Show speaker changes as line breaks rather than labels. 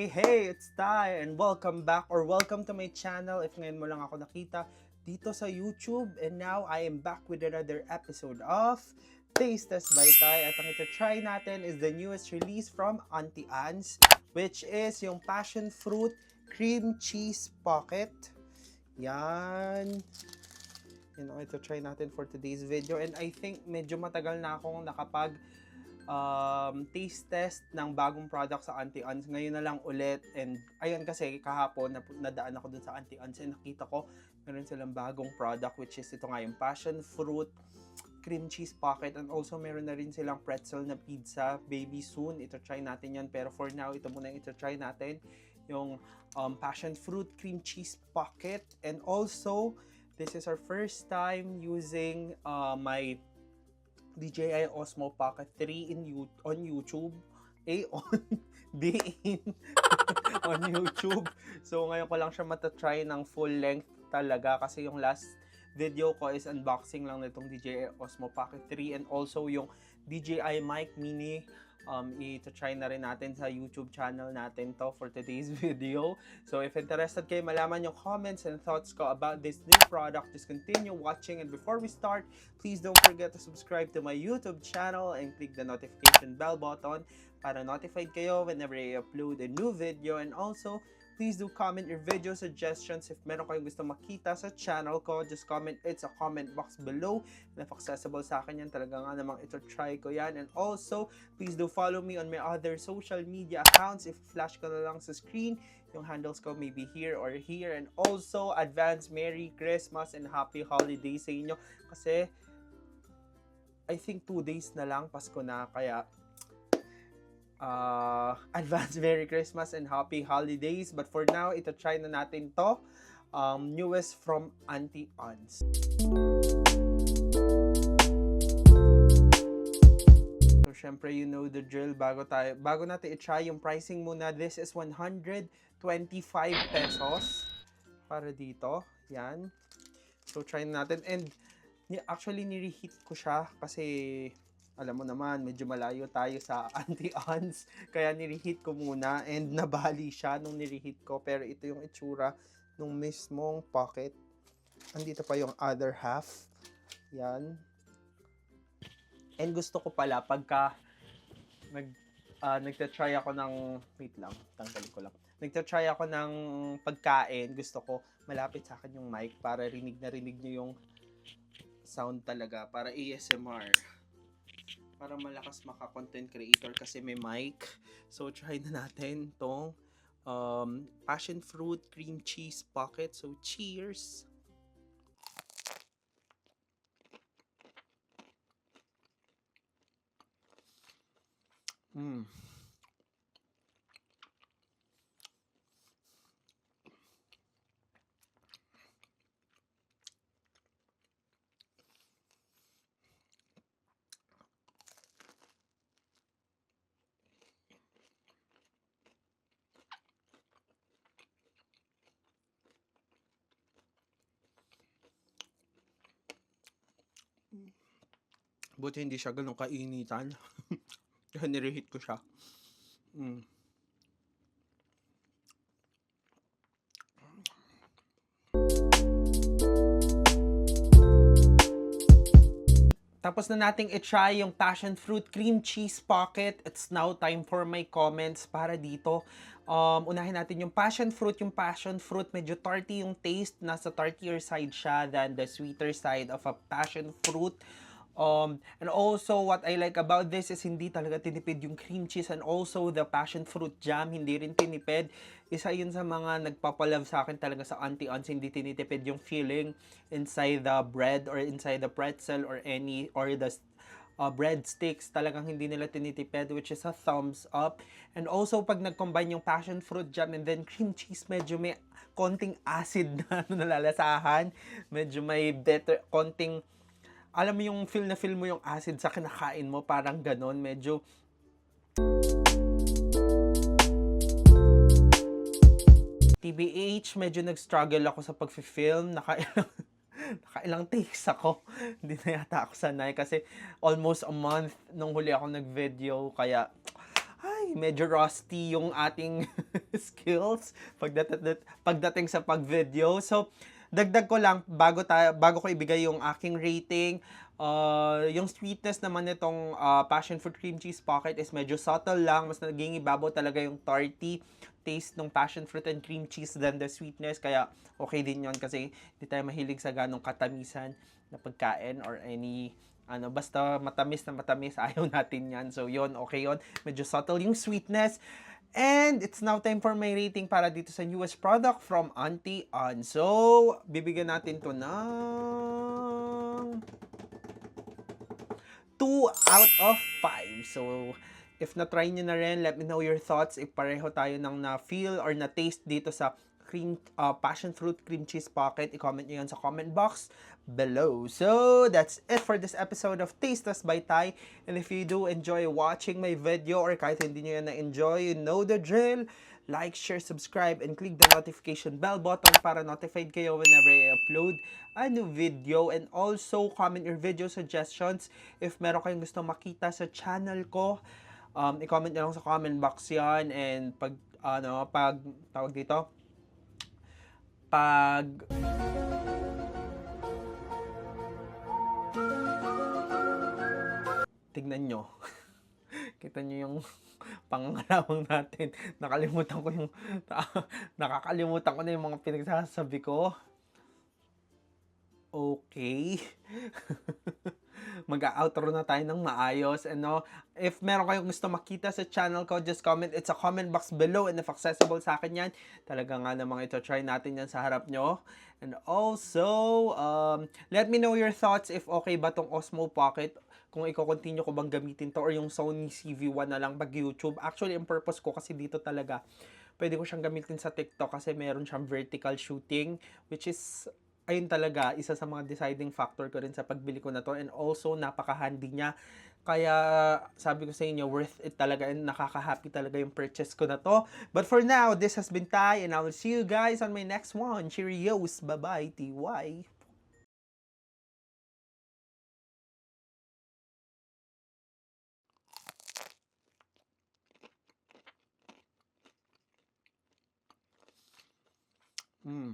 Hey, it's Ty and welcome back or welcome to my channel if ngayon mo lang ako nakita dito sa YouTube. And now I am back with another episode of Taste Test by Ty. At ang ito-try natin is the newest release from Auntie Anne's, which is yung Passion Fruit Cream Cheese Pocket. Yan. Yan ang ito-try natin for today's video. And I think medyo matagal na akong nakapag taste test ng bagong product sa Auntie Anne's. Ngayon na lang ulit. And ayun kasi kahapon nadaan ako dun sa Auntie Anne's and nakita ko meron silang bagong product, which is ito nga yung Passion Fruit Cream Cheese Pocket. And also meron na rin silang pretzel na pizza. Baby soon, ito try natin yan. Pero for now, ito muna yung ito try natin. Yung Passion Fruit Cream Cheese Pocket. And also, this is our first time using my DJI Osmo Pocket 3 on YouTube. B on YouTube. So ngayon ko lang siya matatry ng full length talaga kasi yung last video ko is unboxing lang nitong DJI Osmo Pocket 3 and also yung DJI Mic Mini. Ito-try na rin natin sa YouTube channel natin to for today's video. So if interested kayo malaman yung comments and thoughts ko about this new product, just continue watching. And before we start, please don't forget to subscribe to my YouTube channel and click the notification bell button para notified kayo whenever I upload a new video. And also, please do comment your video suggestions. If meron kayong gusto makita sa channel ko, just comment it sa comment box below. And if accessible sa akin yan, talaga nga namang ito try ko yan. And also, please do follow me on my other social media accounts. If flash ko na lang sa screen, yung handles ko may be here or here. And also, advance Merry Christmas and Happy Holidays sa inyo. Kasi, I think 2 days na lang, Pasko na, kaya advance Merry Christmas and Happy Holidays. But for now, ito try na natin to. Newest from Auntie Anne's. So syempre, you know the drill. Bago natin i-try yung pricing muna. This is 125 pesos para dito. Yan. So try na natin. And actually ni-reheat ko siya kasi alam mo naman, medyo malayo tayo sa Auntie Anne's. Kaya nireheat ko muna and nabali siya nung nireheat ko. Pero ito yung itsura nung mismong pocket. Andito pa yung other half. Yan. And gusto ko pala pagka nagtatry ako ng, wait lang, tanggalin ko lang. Nagtatry ako ng pagkain, gusto ko malapit sa akin yung mic para rinig nyo yung sound talaga. Para ASMR. Para malakas maka-content creator kasi may mic. So, try na natin itong Passion Fruit Cream Cheese Pocket. So, cheers! Buti hindi siya ganun kainitan. Kaya nireheat ko siya. Tapos na nating i-try yung Passion Fruit Cream Cheese Pocket. It's now time for my comments para dito. Unahin natin yung Passion Fruit. Yung Passion Fruit, medyo tarty yung taste. Nasa tartier side siya than the sweeter side of a Passion Fruit. And also, what I like about this is hindi talaga tinipid yung cream cheese and also the passion fruit jam, hindi rin tinipid. Isa yun sa mga nagpapalove sa akin talaga sa Auntie Anne's, hindi tinitipid yung feeling inside the bread or inside the pretzel or the breadsticks. Talagang hindi nila tinitipid, which is a thumbs up. And also, pag nag-combine yung passion fruit jam and then cream cheese, medyo may konting acid na nalalasahan. Medyo may better, konting alam mo yung feel mo yung acid sa kinakain mo, parang ganon, medyo TBH, medyo nag-struggle ako sa pag-film, nakailang takes ako, hindi na yata ako sanay kasi almost a month nung huli ako nag-video, kaya ay, medyo rusty yung ating skills pagdating sa pag-video. So, dagdag ko lang bago ko ibigay yung aking rating. Yung sweetness naman nitong passion fruit cream cheese pocket is medyo subtle lang. Mas naging ibabaw talaga yung tarty taste ng passion fruit and cream cheese than the sweetness. Kaya okay din yon kasi hindi tayo mahilig sa ganong katamisan na pagkain or any basta matamis na matamis, ayaw natin yan. So, yon okay yon. Medyo subtle yung sweetness. And it's now time for my rating para dito sa newest product from Auntie Ann. So, bibigyan natin to ng 2 out of 5. So, if na-try nyo na rin, let me know your thoughts. If pareho tayo ng na-feel or na-taste dito sa passion fruit cream cheese pocket, i-comment nyo yan sa comment box below. So, that's it for this episode of Taste Test by Ty. And if you do enjoy watching my video or kahit hindi nyo yan na-enjoy, you know the drill. Like, share, subscribe, and click the notification bell button para notified kayo whenever I upload a new video. And also, comment your video suggestions if meron kayong gusto makita sa channel ko. I-comment nyo lang sa comment box yan. And pag tawag dito, tignan nyo. Kita nyo yung pangangarawang natin. Nakakalimutan ko na yung mga pinagsasabi ko. Okay. Mag-outro na tayo ng maayos. And if meron kayong gusto makita sa channel ko, just comment. It's a comment box below and if accessible sa akin yan, talaga nga namang ito-try natin yan sa harap nyo. And also, let me know your thoughts if okay ba tong Osmo Pocket. Kung i-continue ko bang gamitin to or yung Sony CV1 na lang pag YouTube. Actually, ang purpose ko kasi dito talaga, pwede ko siyang gamitin sa TikTok kasi meron siyang vertical shooting, which is ayun talaga, isa sa mga deciding factor ko rin sa pagbili ko na to. And also, napaka-handy niya. Kaya, sabi ko sa inyo, worth it talaga and nakaka-happy talaga yung purchase ko na to. But for now, this has been Ty and I will see you guys on my next one. Cheerios! Bye-bye, TY! Mm.